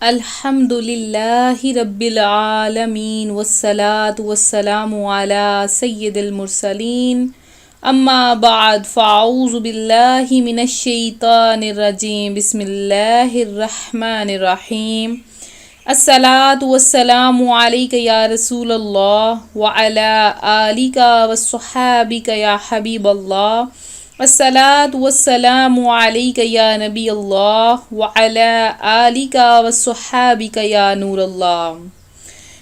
الحمدللہ رب العالمین والصلاة والسلام علی سید المرسلین اما بعد فاعوذ باللہ من الشیطان الرجیم بسم اللہ الرحمن الرحیم الصلاة والسلام علیک یا رسول اللہ وعلی آلک وصحابک یا حبیب اللہ الصلاة والسلام علیک یا نبی اللہ وعلی آلک وصحابک یا نور اللہ۔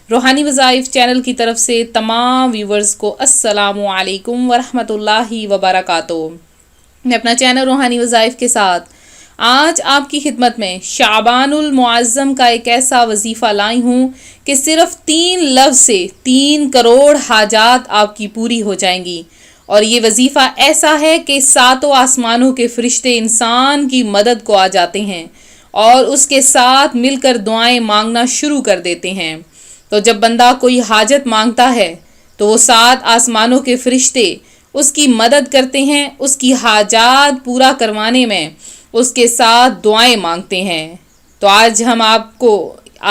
روحانی وظائف چینل کی طرف سے تمام ویورز کو السلام علیکم ورحمۃ اللہ وبرکاتہ۔ میں اپنا چینل روحانی وظائف کے ساتھ آج آپ کی خدمت میں شعبان المعظم کا ایک ایسا وظیفہ لائی ہوں کہ صرف 3 لفظ سے 3 کروڑ حاجات آپ کی پوری ہو جائیں گی، اور یہ وظیفہ ایسا ہے کہ 7 آسمانوں کے فرشتے انسان کی مدد کو آ جاتے ہیں اور اس کے ساتھ مل کر دعائیں مانگنا شروع کر دیتے ہیں۔ تو جب بندہ کوئی حاجت مانگتا ہے تو وہ 7 آسمانوں کے فرشتے اس کی مدد کرتے ہیں، اس کی حاجات پورا کروانے میں اس کے ساتھ دعائیں مانگتے ہیں۔ تو آج ہم آپ کو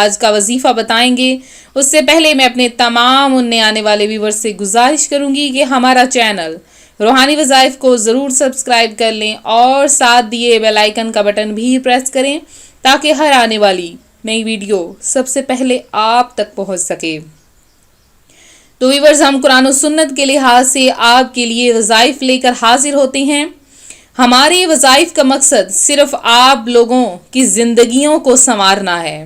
آج کا وظیفہ بتائیں گے۔ اس سے پہلے میں اپنے تمام نئے آنے والے ویورز سے گزارش کروں گی کہ ہمارا چینل روحانی وظائف کو ضرور سبسکرائب کر لیں اور ساتھ دیے بیل آئیکن کا بٹن بھی پریس کریں تاکہ ہر آنے والی نئی ویڈیو سب سے پہلے آپ تک پہنچ سکے۔ تو ویورز، ہم قرآن و سنت کے لحاظ سے آپ کے لیے وظائف لے کر حاضر ہوتے ہیں۔ ہمارے وظائف کا مقصد صرف آپ لوگوں کی زندگیوں کو سنوارنا ہے۔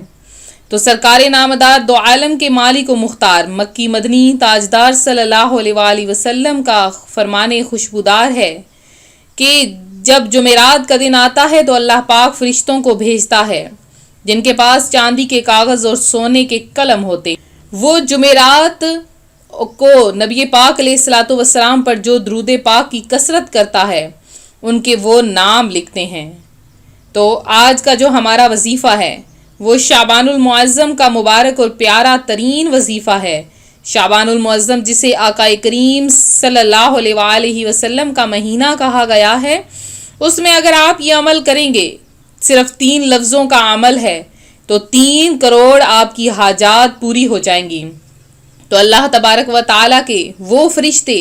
تو سرکار نامدار دو عالم کے مالک و مختار مکی مدنی تاجدار صلی اللہ علیہ وآلہ وسلم کا فرمان خوشبودار ہے کہ جب جمعرات کا دن آتا ہے تو اللہ پاک فرشتوں کو بھیجتا ہے جن کے پاس چاندی کے کاغذ اور سونے کے قلم ہوتے۔ وہ جمعرات کو نبی پاک علیہ الصلوۃ والسلام پر جو درود پاک کی کثرت کرتا ہے ان کے وہ نام لکھتے ہیں۔ تو آج کا جو ہمارا وظیفہ ہے وہ شعبان المعظم کا مبارک اور پیارا ترین وظیفہ ہے۔ شعبان المعظم جسے آقا کریم صلی اللہ علیہ وآلہ وسلم کا مہینہ کہا گیا ہے، اس میں اگر آپ یہ عمل کریں گے، صرف 3 لفظوں کا عمل ہے، تو 3 کروڑ آپ کی حاجات پوری ہو جائیں گی۔ تو اللہ تبارک و تعالیٰ کے وہ فرشتے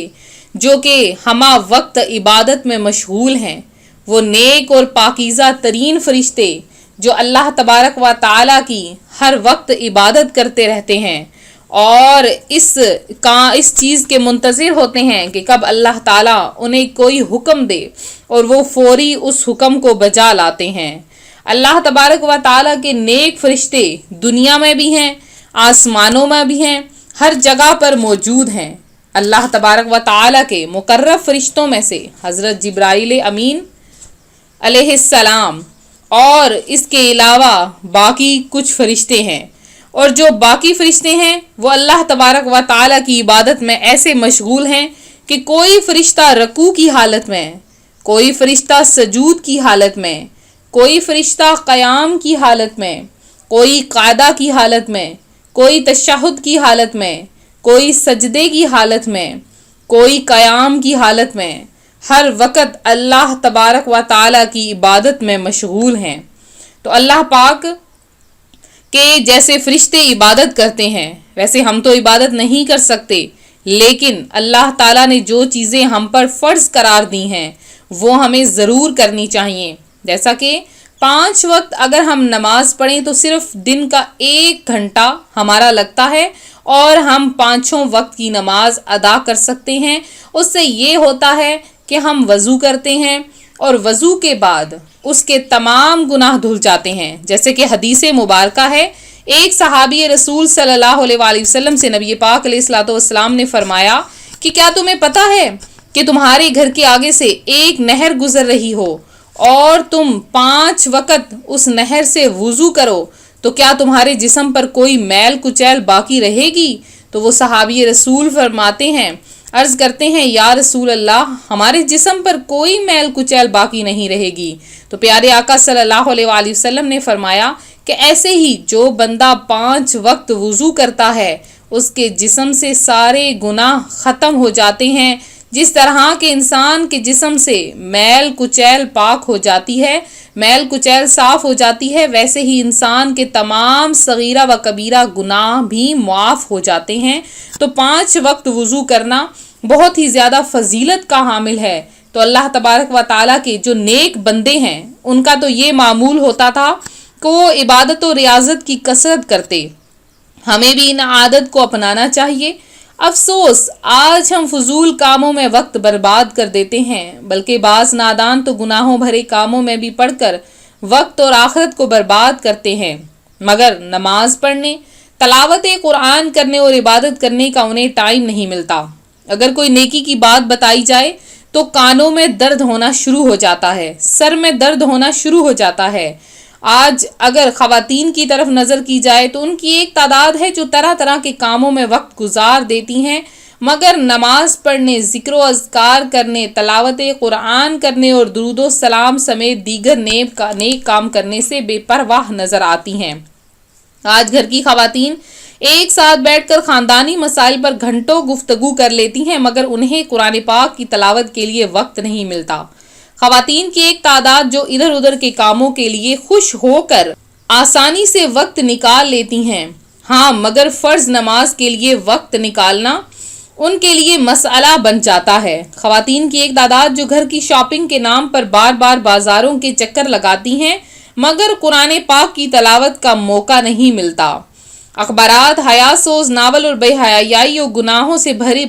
جو کہ ہمہ وقت عبادت میں مشغول ہیں، وہ نیک اور پاکیزہ ترین فرشتے جو اللہ تبارک و تعالیٰ کی ہر وقت عبادت کرتے رہتے ہیں اور اس چیز کے منتظر ہوتے ہیں کہ کب اللہ تعالیٰ انہیں کوئی حکم دے اور وہ فوری اس حکم کو بجا لاتے ہیں۔ اللہ تبارک و تعالیٰ کے نیک فرشتے دنیا میں بھی ہیں، آسمانوں میں بھی ہیں، ہر جگہ پر موجود ہیں۔ اللہ تبارک و تعالیٰ کے مقرب فرشتوں میں سے حضرت جبرائیل امین علیہ السلام اور اس کے علاوہ باقی کچھ فرشتے ہیں، اور جو باقی فرشتے ہیں وہ اللہ تبارک و تعالیٰ کی عبادت میں ایسے مشغول ہیں کہ کوئی فرشتہ رکوع کی حالت میں، کوئی فرشتہ سجود کی حالت میں، کوئی فرشتہ قیام کی حالت میں، کوئی قعدہ کی حالت میں، کوئی تشہد کی حالت میں، کوئی سجدے کی حالت میں، کوئی قیام کی حالت میں، ہر وقت اللہ تبارک و تعالیٰ کی عبادت میں مشغول ہیں۔ تو اللہ پاک کے جیسے فرشتے عبادت کرتے ہیں ویسے ہم تو عبادت نہیں کر سکتے، لیکن اللہ تعالیٰ نے جو چیزیں ہم پر فرض قرار دی ہیں وہ ہمیں ضرور کرنی چاہیے۔ جیسا کہ 5 وقت اگر ہم نماز پڑھیں تو صرف دن کا 1 گھنٹہ ہمارا لگتا ہے اور ہم 5 وقت کی نماز ادا کر سکتے ہیں۔ اس سے یہ ہوتا ہے کہ ہم وضو کرتے ہیں اور وضو کے بعد اس کے تمام گناہ دھل جاتے ہیں، جیسے کہ حدیث مبارکہ ہے۔ ایک صحابی رسول صلی اللہ علیہ وآلہ وسلم سے نبی پاک علیہ الصلوۃ والسلام نے فرمایا کہ کیا تمہیں پتہ ہے کہ تمہارے گھر کے آگے سے ایک نہر گزر رہی ہو اور تم 5 وقت اس نہر سے وضو کرو تو کیا تمہارے جسم پر کوئی میل کچیل باقی رہے گی؟ تو وہ صحابی رسول فرماتے ہیں، عرض کرتے ہیں، یا رسول اللہ، ہمارے جسم پر کوئی میل کچیل باقی نہیں رہے گی۔ تو پیارے آقا صلی اللہ علیہ وآلہ وسلم نے فرمایا کہ ایسے ہی جو بندہ 5 وقت وضو کرتا ہے اس کے جسم سے سارے گناہ ختم ہو جاتے ہیں، جس طرح کے انسان کے جسم سے میل کچیل پاک ہو جاتی ہے، میل کچیل صاف ہو جاتی ہے، ویسے ہی انسان کے تمام صغیرہ و کبیرہ گناہ بھی معاف ہو جاتے ہیں۔ تو 5 وقت وضو کرنا بہت ہی زیادہ فضیلت کا حامل ہے۔ تو اللہ تبارک و تعالیٰ کے جو نیک بندے ہیں ان کا تو یہ معمول ہوتا تھا کہ وہ عبادت و ریاضت کی کثرت کرتے۔ ہمیں بھی ان عادت کو اپنانا چاہیے۔ افسوس آج ہم فضول کاموں میں وقت برباد کر دیتے ہیں، بلکہ بعض نادان تو گناہوں بھرے کاموں میں بھی پڑھ کر وقت اور آخرت کو برباد کرتے ہیں، مگر نماز پڑھنے، تلاوت قرآن کرنے اور عبادت کرنے کا انہیں ٹائم نہیں ملتا۔ اگر کوئی نیکی کی بات بتائی جائے تو کانوں میں درد ہونا شروع ہو جاتا ہے، سر میں درد ہونا شروع ہو جاتا ہے۔ آج اگر خواتین کی طرف نظر کی جائے تو ان کی ایک تعداد ہے جو طرح طرح کے کاموں میں وقت گزار دیتی ہیں، مگر نماز پڑھنے، ذکر و اذکار کرنے، تلاوت قرآن کرنے اور درود و سلام سمیت دیگر نیک کام کرنے سے بے پرواہ نظر آتی ہیں۔ آج گھر کی خواتین ایک ساتھ بیٹھ کر خاندانی مسائل پر گھنٹوں گفتگو کر لیتی ہیں، مگر انہیں قرآن پاک کی تلاوت کے لیے وقت نہیں ملتا۔ خواتین کی ایک تعداد جو ادھر ادھر کے کاموں کے لیے خوش ہو کر آسانی سے وقت نکال لیتی ہیں، ہاں مگر فرض نماز کے لیے وقت نکالنا ان کے لیے مسئلہ بن جاتا ہے۔ خواتین کی ایک تعداد جو گھر کی شاپنگ کے نام پر بار بار بازاروں کے چکر لگاتی ہیں، مگر قرآن پاک کی تلاوت کا موقع نہیں ملتا۔ اخبارات، حیا سوز ناول اور بے حیائی اور گناہوں سے بھرے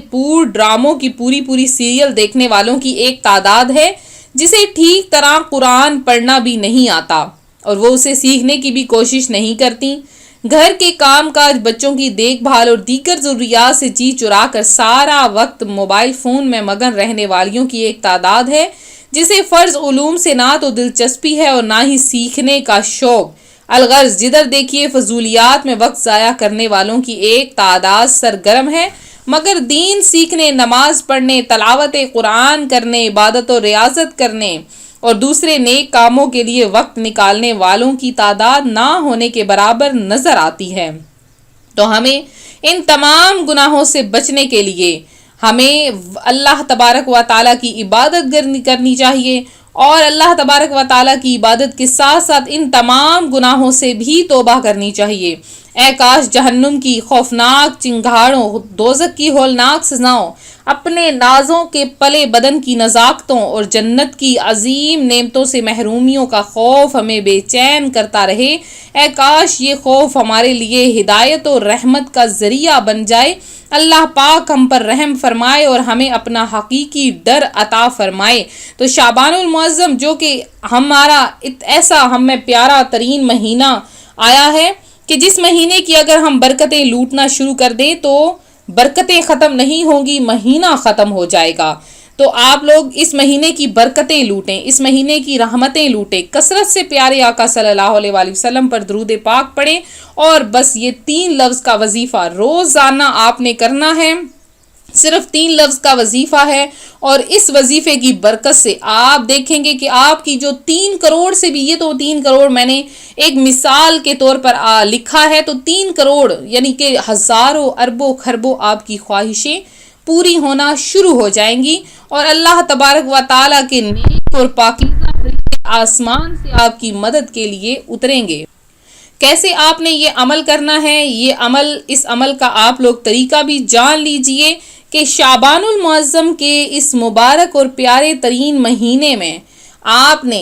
ڈراموں کی پوری سیریل دیکھنے والوں کی ایک تعداد ہے جسے ٹھیک طرح قرآن پڑھنا بھی نہیں آتا اور وہ اسے سیکھنے کی بھی کوشش نہیں کرتی۔ گھر کے کام کاج، بچوں کی دیکھ بھال اور دیگر ضروریات سے جی چرا کر سارا وقت موبائل فون میں مگن رہنے والیوں کی ایک تعداد ہے جسے فرض علوم سے نہ تو دلچسپی ہے اور نہ ہی سیکھنے کا شوق۔ الغرض جدھر دیکھیے فضولیات میں وقت ضائع کرنے والوں کی ایک تعداد سرگرم ہے، مگر دین سیکھنے، نماز پڑھنے، تلاوت قرآن کرنے، عبادت و ریاضت کرنے اور دوسرے نیک کاموں کے لیے وقت نکالنے والوں کی تعداد نہ ہونے کے برابر نظر آتی ہے۔ تو ہمیں ان تمام گناہوں سے بچنے کے لیے ہمیں اللہ تبارک و تعالیٰ کی عبادت کرنی چاہیے اور اللہ تبارک و تعالیٰ کی عبادت کے ساتھ ساتھ ان تمام گناہوں سے بھی توبہ کرنی چاہیے۔ اے کاش جہنم کی خوفناک چنگاڑوں، دوزخ کی ہولناک سزاؤں، اپنے نازوں کے پلے بدن کی نزاکتوں اور جنت کی عظیم نعمتوں سے محرومیوں کا خوف ہمیں بے چین کرتا رہے۔ اے کاش یہ خوف ہمارے لیے ہدایت اور رحمت کا ذریعہ بن جائے۔ اللہ پاک ہم پر رحم فرمائے اور ہمیں اپنا حقیقی ڈر عطا فرمائے۔ تو شعبان المعظم جو کہ ہمارا ایسا ہم میں پیارا ترین مہینہ آیا ہے کہ جس مہینے کی اگر ہم برکتیں لوٹنا شروع کر دیں تو برکتیں ختم نہیں ہوں گی، مہینہ ختم ہو جائے گا۔ تو آپ لوگ اس مہینے کی برکتیں لوٹیں، اس مہینے کی رحمتیں لوٹیں، کثرت سے پیارے آقا صلی اللہ علیہ وآلہ وسلم پر درود پاک پڑھیں اور بس یہ 3 لفظ کا وظیفہ روزانہ آپ نے کرنا ہے۔ صرف 3 لفظ کا وظیفہ ہے اور اس وظیفے کی برکت سے آپ دیکھیں گے کہ آپ کی جو 3 کروڑ سے بھی، یہ تو 3 کروڑ میں نے ایک مثال کے طور پر لکھا ہے، تو 3 کروڑ یعنی کہ ہزاروں اربوں خربوں آپ کی خواہشیں پوری ہونا شروع ہو جائیں گی اور اللہ تبارک و تعالیٰ کے نیک اور پاکیزہ فرشتے آسمان سے آپ کی مدد کے لیے اتریں گے۔ کیسے آپ نے یہ عمل کرنا ہے، اس عمل کا آپ لوگ طریقہ بھی جان لیجئے کہ شعبان المعظم کے اس مبارک اور پیارے ترین مہینے میں آپ نے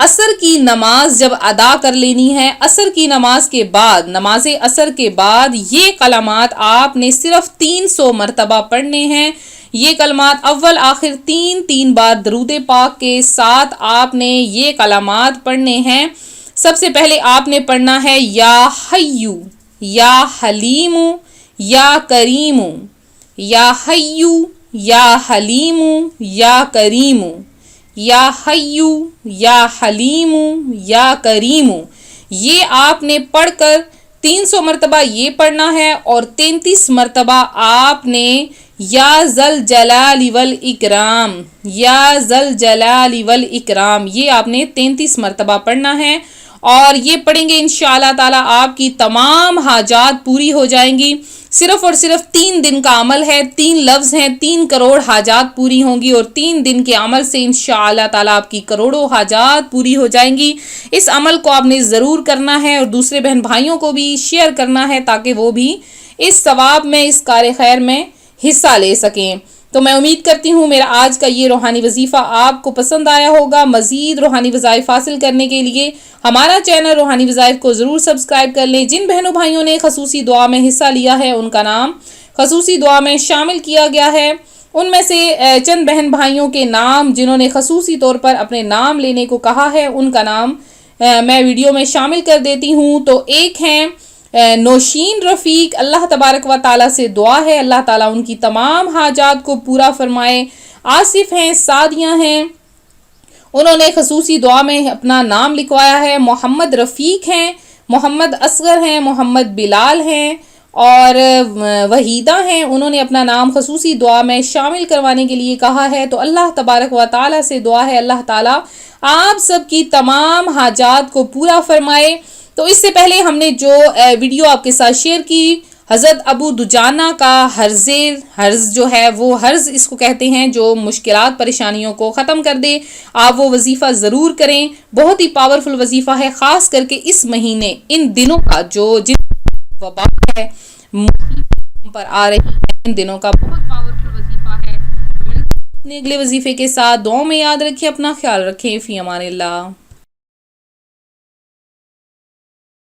عصر کی نماز جب ادا کر لینی ہے، عصر کی نماز کے بعد، نماز عصر کے بعد یہ کلمات آپ نے صرف 300 مرتبہ پڑھنے ہیں۔ یہ کلمات اول آخر 3 بار درود پاک کے ساتھ آپ نے یہ کلمات پڑھنے ہیں۔ سب سے پہلے آپ نے پڑھنا ہے یا حیو یا حلیم یا کریم، یا حیو یا حلیم یا کریم، یا حیو یا حلیم یا کریم۔ یہ آپ نے پڑھ کر 300 مرتبہ یہ پڑھنا ہے اور 33 مرتبہ آپ نے یا ذل جلال والاکرام، یا ذل جلال والاکرام، یہ آپ نے 33 مرتبہ پڑھنا ہے اور یہ پڑھیں گے انشاءاللہ تعالی آپ کی تمام حاجات پوری ہو جائیں گی. صرف اور صرف 3 دن کا عمل ہے، 3 لفظ ہیں، 3 کروڑ حاجات پوری ہوں گی، اور 3 دن کے عمل سے انشاءاللہ تعالی آپ کی کروڑوں حاجات پوری ہو جائیں گی. اس عمل کو آپ نے ضرور کرنا ہے اور دوسرے بہن بھائیوں کو بھی شیئر کرنا ہے تاکہ وہ بھی اس ثواب میں، اس کار خیر میں حصہ لے سکیں. تو میں امید کرتی ہوں میرا آج کا یہ روحانی وظیفہ آپ کو پسند آیا ہوگا. مزید روحانی وظائف حاصل کرنے کے لیے ہمارا چینل روحانی وظائف کو ضرور سبسکرائب کر لیں. جن بہنوں بھائیوں نے خصوصی دعا میں حصہ لیا ہے ان کا نام خصوصی دعا میں شامل کیا گیا ہے. ان میں سے چند بہن بھائیوں کے نام جنہوں نے خصوصی طور پر اپنے نام لینے کو کہا ہے ان کا نام میں ویڈیو میں شامل کر دیتی ہوں. تو ایک ہیں نوشین رفیق. اللہ تبارک و تعالیٰ سے دعا ہے اللہ تعالیٰ ان کی تمام حاجات کو پورا فرمائے. آصف ہیں، سعدیہ ہیں، انہوں نے خصوصی دعا میں اپنا نام لکھوایا ہے. محمد رفیق ہیں، محمد اصغر ہیں، محمد بلال ہیں اور وحیدہ ہیں، انہوں نے اپنا نام خصوصی دعا میں شامل کروانے کے لیے کہا ہے. تو اللہ تبارک و تعالیٰ سے دعا ہے اللہ تعالیٰ آپ سب کی تمام حاجات کو پورا فرمائے. تو اس سے پہلے ہم نے جو ویڈیو آپ کے ساتھ شیئر کی حضرت ابو دجانہ کا حرز جو ہے وہ حرز اس کو کہتے ہیں جو مشکلات پریشانیوں کو ختم کر دے. آپ وہ وظیفہ ضرور کریں، بہت ہی پاورفل وظیفہ ہے، خاص کر کے اس مہینے ان دنوں کا جو جن وبا ہے مصیبت پر آ رہی ہے ان دنوں کا بہت پاورفل وظیفہ ہے. اپنے اگلے وظیفے کے ساتھ دعاؤں میں یاد رکھیں، اپنا خیال رکھیں. فی امان اللہ.